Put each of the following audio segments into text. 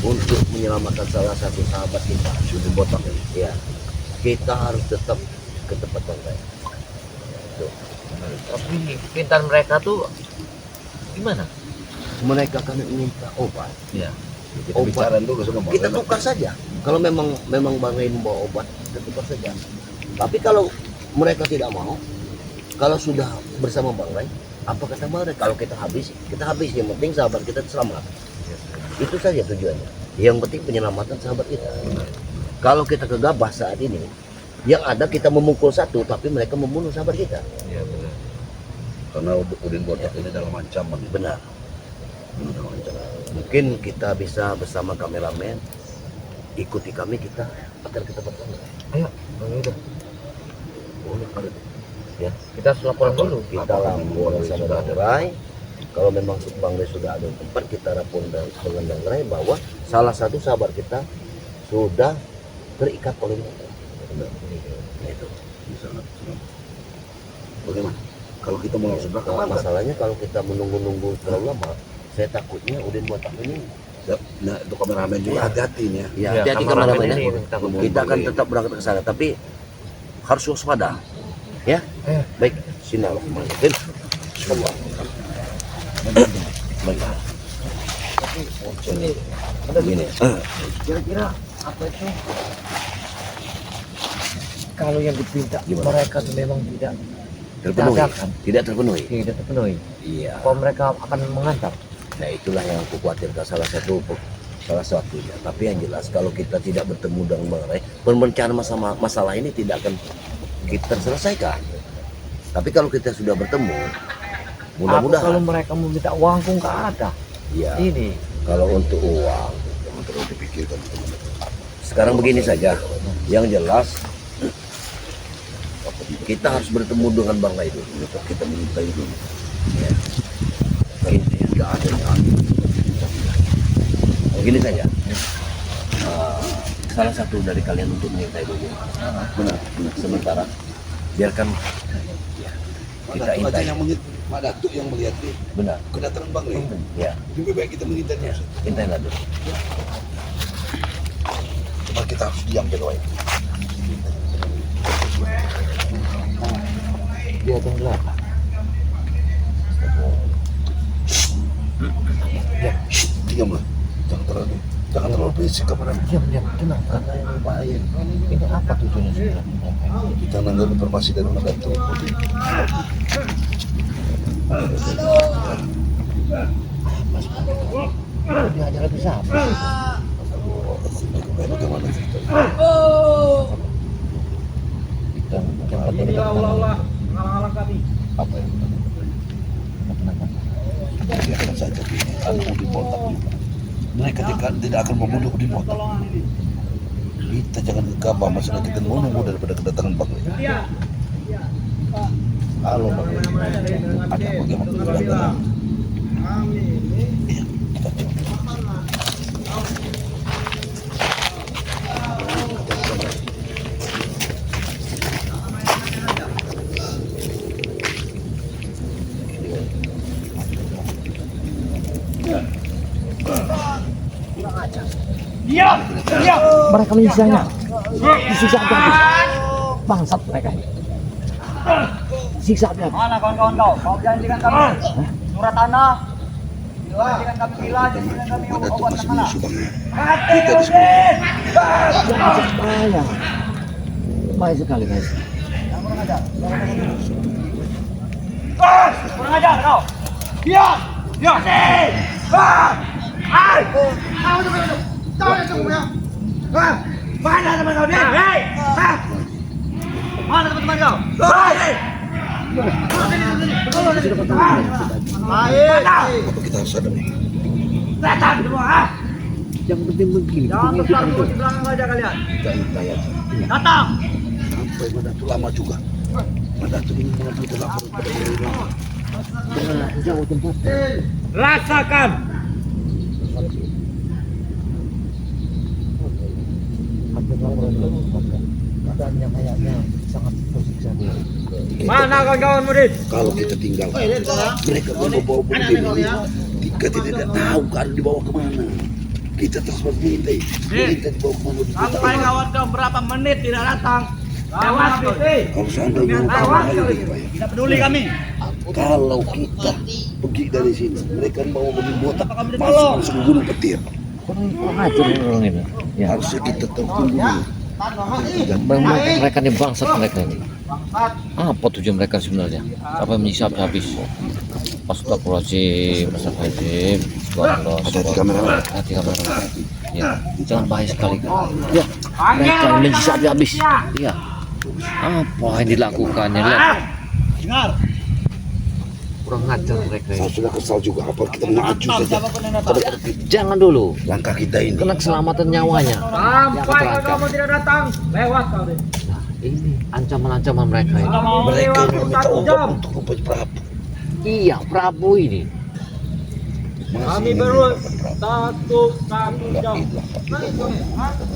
untuk menyelamatkan salah satu sahabat kita, Udin Botak, ya kita harus tetap ke tempat bangkai. Tapi pintar mereka tuh gimana? Mereka kan minta obat. Ya. Kita Obat. bicara dulu sama Kita tukar saja. Kalau memang bangkai membawa obat, kita tukar saja. Tapi kalau mereka tidak mau, kalau sudah bersama bangkai, apa kata mereka? Kalau kita habis. Yang penting sahabat kita selamat. Itu saja tujuannya. Yang penting penyelamatan sahabat kita. Kalau kita gegabah saat ini, yang ada kita memukul satu, tapi mereka membunuh sahabat kita. Iya benar. Karena Udin Botak ini dalam ancaman. Benar. Dalam ancaman. Mungkin kita bisa bersama kameramen ikuti kami, kita akan kita bertemu. Ayo, udah. Boleh kalau Ya, kita harus laporan dulu. kita lapor sama Bangrai. Kalau memang Bangrai sudah ada tempat, kita lapor dengan Bangrai bahwa salah satu sahabat kita sudah terikat oleh mereka. Benar. Nah, itu. Bisa nggak? Bagaimana? Kalau kita mau langsung belakang, mana? Masalahnya kalau kita menunggu terlalu lama, saya takutnya Udin Botak ini. Nah, itu kameramen juga hati-hati nih ya. Ya, Ya, hati-hati kameramen kameramen ini ya. kita Kita akan tetap berangkat ke sana, tapi harus waspada. Ya, baik. Bismillahirrahmanirrahim. Allah. Baik. Ada gini. Kira-kira apa itu? Kalau yang dipinta Gimana? mereka tuh memang tidak Terpenuhi. adakan. Tidak terpenuhi. Tidak terpenuhi. Iya. Apa mereka akan mengantar? Nah, itulah yang aku khawatirkan salah satunya. Tapi yang jelas kalau kita tidak bertemu dengan Bangrai, pemecahan masalah ini tidak akan kita selesaikan. Tapi kalau kita sudah bertemu, Apa mudah-mudahan. kalau mereka meminta uang pun nggak ada. Ya, Ini kalau untuk uang, Jangan terlalu dipikirkan. sekarang begini saja. Yang jelas kita harus bertemu dengan Bangrai dulu. Kita minta itu. Ya. Ini tidak ada yang aneh. Begini saja. Salah satu dari kalian untuk mengintai dulu. Benar. Sementara biarkan ya, kita Ada intai. yang Mak Datuk yang melihat nih Benar. kedatangan Bang Lee. Ya, Lebih baik kita mengintainya. intailah dulu. Cuma kita harus diam dulu. dia akan gelap. Diamlah. Jangan terlalu berisik kameramen. Diam, tenang. Karena ini bahaya. Ini apa tujuannya sebenarnya? Kita nanggung informasi dari Mak Datuk. Dia aja lagi siapa? Bagaimana ceritanya? Kita Apa yang biarkan saja ini karena Udin Botak juga. Mereka tidak akan membunuh Udin Botak. Kita jangan gegabah, masalah kita menunggu daripada kedatangan Bang Lee. Kalau Bang Lee ada bagaimana kedatangan, iya, kita coba. mereka menyisanya. Disiksa habis. Bangsat mereka ini. Siksa habis. Mana kawan-kawan kau? Kau janjikan kami surat tanah. Janjikan kami gila, janjikan kami Mak Datuk obat masih mana? menyusul Bang Lee. Mati Kita kau, di sini. Jangan bahaya. Bahaya sekali guys. Jangan kurang ajar. Kurang ajar kau. Diam. Hai. Kau itu. Tahu itu punya. Mana teman kau dia? Hei. Mana teman-teman kau? Hei. Apa kita harus ada nih? Datang semua, ha? Yang penting begini. Jangan besar di belakang saja kalian. Kita intai aja. Datang. Sampai Mak Datuk lama juga. Mak Datuk ini mengambil lapor kepada Bang Lee. Jangan jauh tempat. Rasakan. Keadaannya kayaknya sangat tersiksa dia. Mana kawan-kawan murid? Kalau kita tinggal, mereka mau bawa Bang Lee. Kita tidak tahu keadaan dibawa kemana. Kita terus menghindari. Kita dibawa ke mulut. Sampai kawan kau berapa menit tidak datang. Lewat kau. Kalau seandainya Lewat kamu kau. lagi, Pak, ya. Tidak peduli kami. Kalau kita pergi dari sini, mereka bawa mobil botak tolong? masuk ke gunung petir. Kurang ajar orang ini. Ya. Harusnya kita tunggu dulu. Memang mereka ini bangsat mereka ini. Apa tujuan mereka sebenarnya? Sampai menyiksa habis. Astagfirullahaladzim, astagfirullahaladzim. Subhanallah, Hati-hati kamera. hati kamera. Ya, jangan bahaya sekali. Ya, mereka ini menyiksa habis. Ya, apa yang dilakukannya? Lihat, Dengar. kurang ajar mereka Saya ini. sudah kesal juga. Apa kita maju saja? Jangan dulu, Langkah kita ini. kena keselamatan nyawanya. Sampai kamu tidak datang. Lewat kau. Nah, ini ancaman-ancaman mereka ini. Mereka Lewat yang meminta 1 obat jam. untuk rumput Prabu. Iya, Prabu ini. Kami baru 1 jam.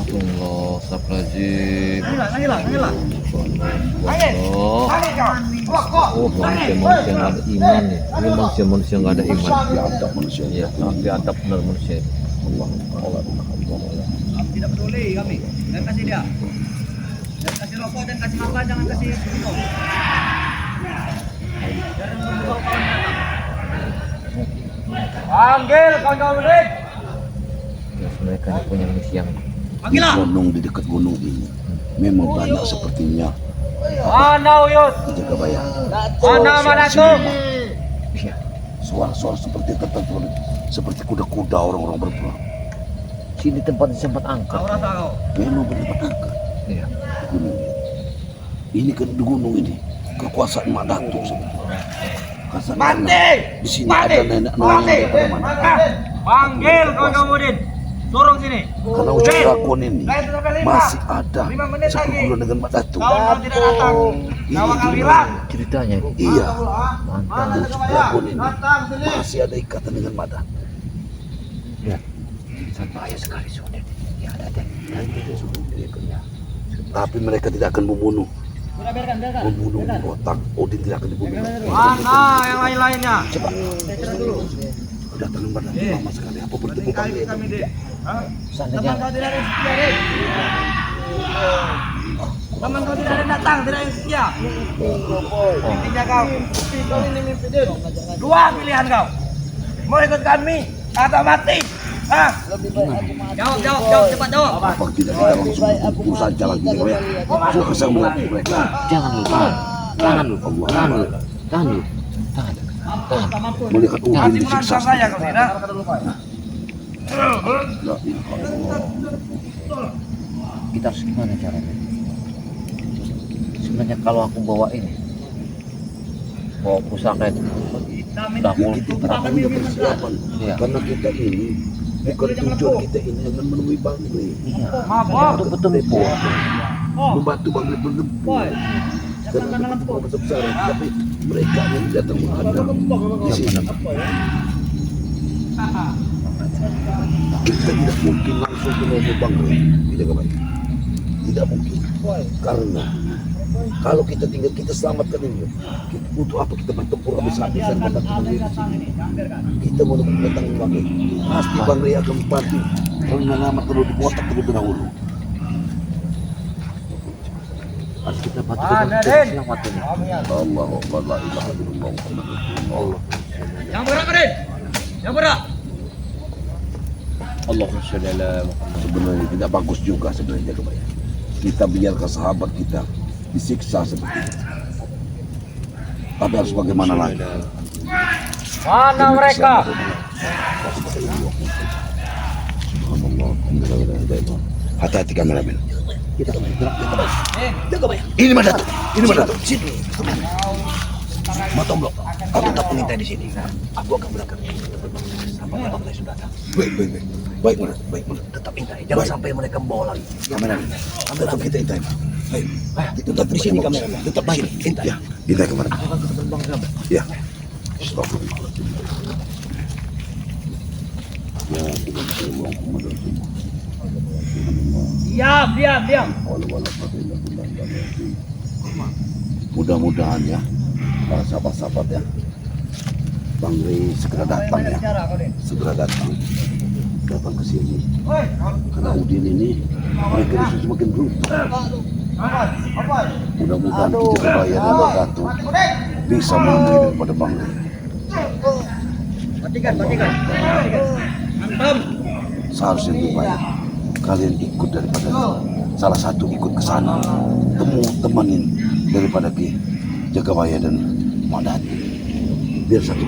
Allah, astagfirullahaladzim. Nangilah. Oh, oh manusia-manusia nggak ada iman nih. Ini manusia-manusia nggak ada iman. Biadab manusia. Ya, biadab benar manusia. Allah. Tidak peduli kami. Dan kasih dia. Dan kasih rokok dan kasih makan, jangan kasih minum. Panggil kawan-kawan murid. Terus mereka ini punya misi yang Panggillah. Gunung di dekat gunung ini memang banyak sepertinya Mana Uyut? di Jagabaya. Mana Manatu? ya, Suara-suara seperti tertentu, seperti kuda-kuda orang-orang berperang. sini tempat sempat angkat. Kau rasa kau? Memang bertempat angkat Iya. gunung ini. Ini kan di gunung ini kekuasaan Mak Datuk sebetulnya. Kekuasaan Mati! anak. Di sini ada nenek moyang daripada mana. Panggil kawan-kawan murid. Suruh sini. Karena ucap lakon ini Saya sudah sampai 5. masih ada 5 menit lagi. sekumpulan dengan Mak Datuk. Kau tidak datang. Kau akan bilang. Ceritanya ini Iya, mantap. lakon ini Datang sini. masih ada ikatan dengan Mak Datuk. Ya, sangat bahaya sekali sudah. Ya, ada. Tapi mereka tidak akan membunuh. Sudah biarkan. Membunuh otak. Odin tidak akan dibunuh. Mana yang lain-lainnya? Coba. Kedatangan Mak Datuk lama sekali. Apa bertemu Kami kami? Dek. Hah? Seandainya Teman kau tidak ada yang setia, Dek. Teman kau tidak ada yang datang, tidak ada yang setia. Intinya kau. Dua pilihan kau. Mau ikut kami atau mati? Hah? Jawab, cepat jawab. Apa tidak kita langsung hukum saja lagi ya? Sudah kesal melihat mereka. jangan lu, tahan lu, tahan lu, tahan lu, tahan. Melihat Udin Nanti disiksa. menantang saya kau tidak. La ilaha illallah. Kita harus gimana caranya? Sebenarnya kalau aku bawa ini, bawa pusaka itu, udah mulai Kita tidak punya persiapan. Iya. Karena kita ini bukan tujuan kita ini dengan menemui Bangli. iya, Mabok. untuk bertempur. Membantu Bangli bertempur. Dan untuk besar, tapi mereka yang datang menghadap di sini. Kita tidak mungkin langsung menemui Bangli. Tidak kembali. Tidak mungkin. Karena kalau kita tinggal kita selamatkan ini, kita butuh apa kita bertempur habis-habisan datang ke Bangli di sini. Kita mau datang ke Bangli. Pasti Bangli akan membantu. Karena nama terlalu dibotak terlebih dahulu. Harus kita bantu Mana, kita Den? selamatkan. Allah Akbar, la ilaha illallah Muhammadur Rasulullah. Yang berat, Raden. Yang berat. Allahumma sholli ala Muhammad. Sebenarnya tidak bagus juga sebenarnya kebaya. Kita biarkan sahabat kita disiksa seperti itu. Tapi harus bagaimana lagi? Mana mereka? Hati-hati kameramen. Kita akan bergerak. Ini Mak Datuk. Ini Mak Datuk. Sini. Matomblo. Kau tetap mengintai di sini. Aku akan berangkat. Sampai Bangli sudah datang. Baik, baik, baik. Baik, Mak Datuk. Baik, Mak Datuk. Tetap intai, jangan sampai mereka membawa lagi. Kameramen. Tetap kita intai, Mak. Baik. Tetap di sini kameramen. Tetap di sini. Intai. Ya, intai kameramen. Akan kita terbang ke Ya. Astagfirullahaladzim. Ya, kita berdoa kepada Tuhan. Diam. Mudah-mudahan ya para sahabat-sahabat ya Bangli segera datang ya, segera datang. datang ke sini. Karena Udin ini mereka bisa semakin beruntung. Mudah-mudahan kita Jagabaya dan Mbak Datu bisa menang daripada Bang Rey. Matikan. Mantap. Seharusnya lebih baik kalian ikut daripada salah satu ikut ke sana, temanin daripada Ki Jagabaya dan Mbak Datu. Biar satu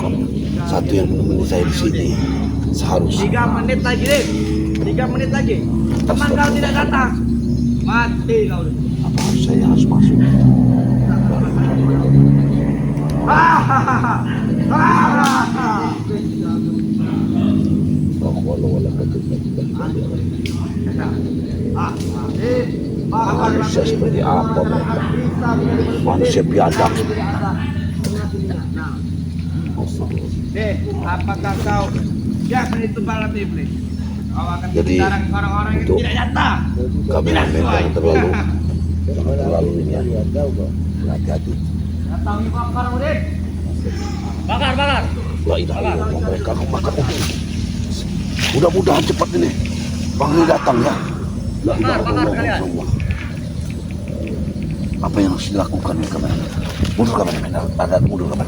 yang menemani saya di sini. Seharusnya 3 menit lagi, Dik. 3 menit lagi. Teman kau tidak datang. Mati kau. apa saya harus masuk? Manusia seperti apa mereka? Manusia biadab. Dek, apakah kau siapa itu balat iblis? Kau akan Jadi, dilarang orang-orang yang untuk tidak datang. Kami memang terlalu ini ya. Hati-hati. Datang ini bakar, Udin. Bakar. La ilaha illallah, mereka akan makan Udin. Mudah-mudahan cepat ini Bang Rey datang ya. La ilaha illallah. Apa yang harus dilakukan oleh kami? Mundur kami, ada mundur kami.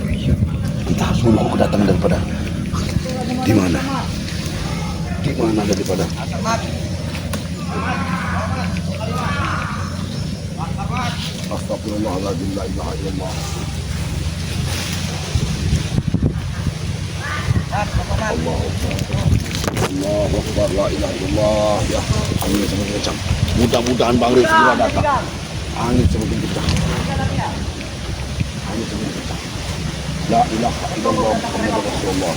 Kita harus menunggu kedatangan daripada di mana? Di mana daripada? Astagfirullahaladzim, la ilaha illallah. Allahu Akbar, la ilaha illallah. Ya, angin semakin kencang. Mudah-mudahan Bang Rey segera datang. Angin semakin kencang. Angin semakin kencang. La ilaha illallah Muhammadur Rasulullah.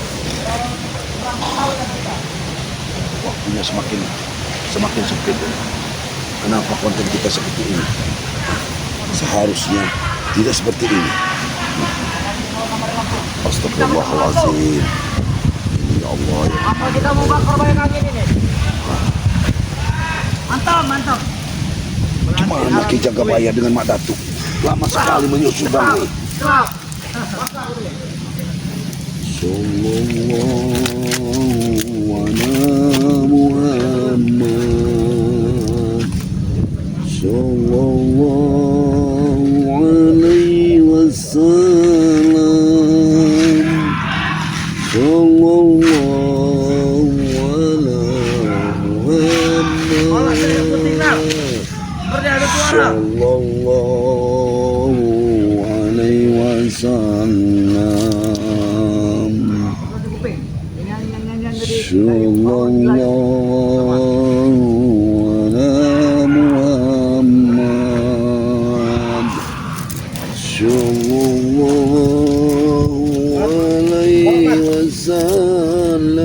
Waktunya semakin sempit. Kenapa konten kita seperti ini? Seharusnya tidak seperti ini. Astagfirullahaladzim. Ya Allah ya. Apa kita mau bakar banyak angin ini? Mantap. Gimana Ki Jagabaya dengan Mak Datu? Lama sekali menyusul Bang Rey. Sallallahu ala Muhammad. Sallallahu alaihi wasallam. Sallallahu ala Muhammad. Sallallahu alaihi wasallam. Sallallahu ala Muhammad. Sallallahu alaihi wasallam.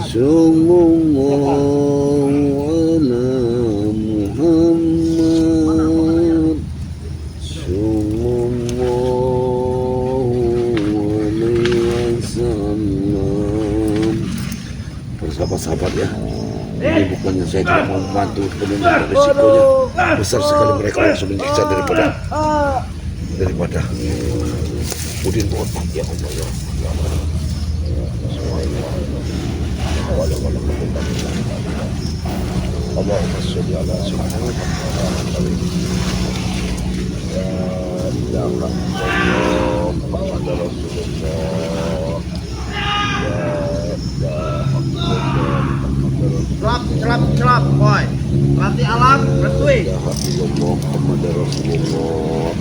Sallallahu ala Muhammad. Sallallahu alaihi wasallam. Bersahabat-sahabat ya. Ini bukannya saya tidak mau membantu, benar risikonya besar sekali, mereka langsung menyiksa daripada Udin Botak ya Allah ya. Allahumma sholli ala sayyidina Muhammad. La ilaha illallah Muhammadur Rasulullah. Celap, boy. Latih alam, retui. La ilaha illallah Muhammadur Rasulullah.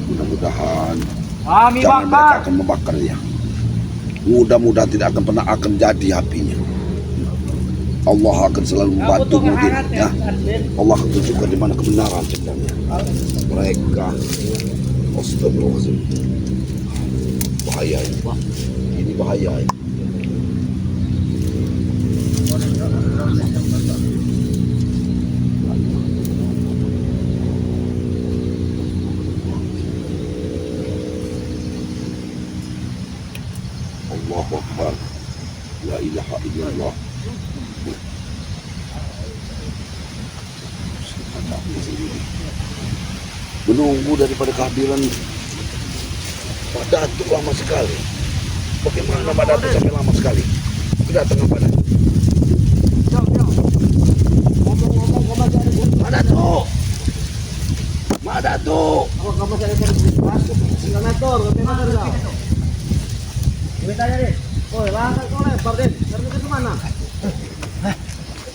Mudah-mudahan Kami jangan mereka bakar. akan membakarnya. Mudah-mudahan tidak akan pernah akan jadi apinya. Allah akan selalu membantu Udin ya. Allah akan tunjukkan di mana kebenaran sebenarnya. Mereka astagfirullahaladzim. Bahaya ini. Ini bahaya ini. Allahu Akbar. La ilaha illallah. Menunggu daripada kehadiran Pak Datu lama sekali. Bagaimana Pak Datu sampai lama sekali? kedatangan pada. Mana tuh? Mana tuh? Kalau kamu cari masuk 9 meter, lebih meter kau. Kita tanya deh. Oh, langkah kau lebar deh. Cari ke mana?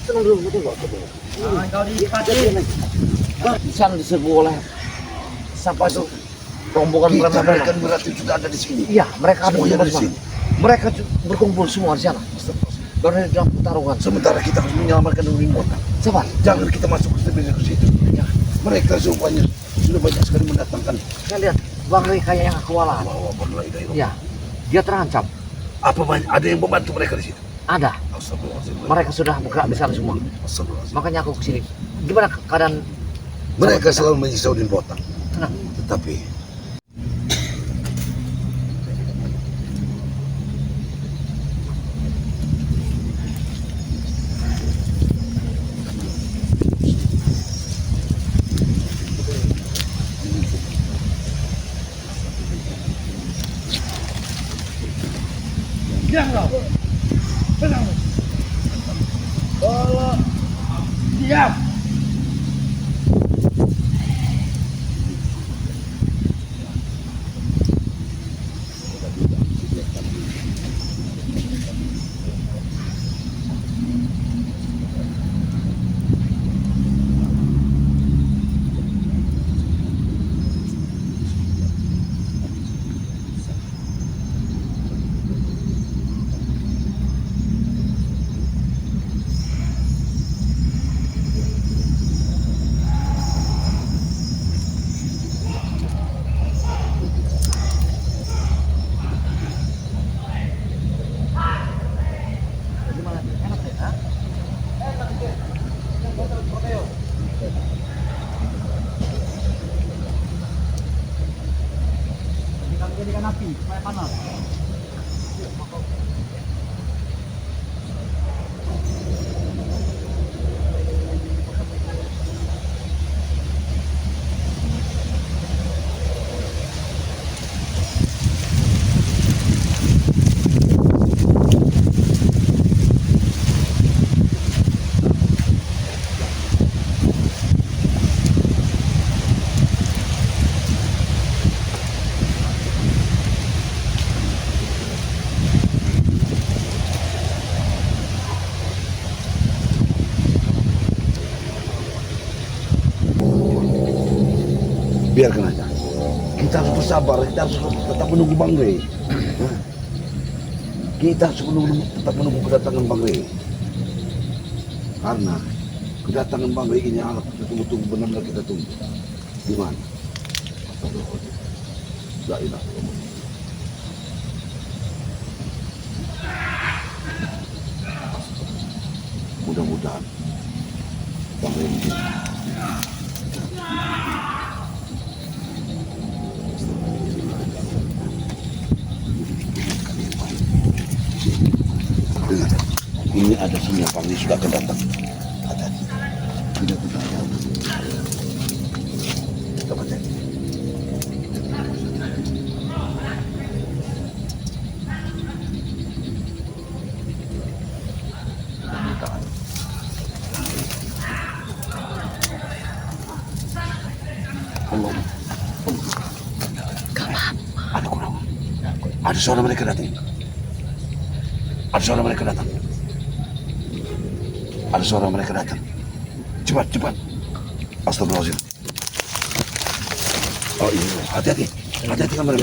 Tenang dulu, betul kok. Kau dipakai. Bisa diserbu oleh siapa itu rombongan Kita preman. mereka berarti sudah ada di sini. Iya, mereka ada Semuanya berkumpul ada di di sini. sana. Mereka berkumpul semua di sana. Karena dalam pertarungan. Sementara kita harus menyelamatkan diri mereka. Sabar. Jangan kita masuk ke situ. Ya. Mereka semuanya sudah banyak sekali mendatangkan. Saya lihat Bang Rey kayak yang kewalahan. Bahwa berlai dari Ya, dia terancam. Apa banyak ada yang membantu mereka di situ? Ada. Astagfirullahaladzim. Mereka sudah bergerak di sana semua. Astagfirullahaladzim. Makanya aku kesini. Gimana keadaan? Mereka selalu menyiksa di kota. Tenang. Tetapi Diam kau. Tenang. Kalau diam. Jadikan api supaya panas. biarkan aja. Kita harus bersabar, kita harus tetap menunggu Bang Rey. Hah? Kita harus tetap menunggu kedatangan Bang Rey. Karena kedatangan Bang Rey ini alat tunggu-tunggu benar-benar kita tunggu. Di mana? La ilaha illallah. Mudah-mudahan Bang Rey ini dengar, ini ada sinyal Bang Rey sudah akan datang. Hati-hati. Tidak ketahuan. Coba cek. Belum. Ada kurang. Ada suara mereka datang. Ada suara mereka datang. Ada suara mereka datang. Cepat, cepat. Astagfirullahaladzim. Oh iya, hati-hati. Hati-hati kamera.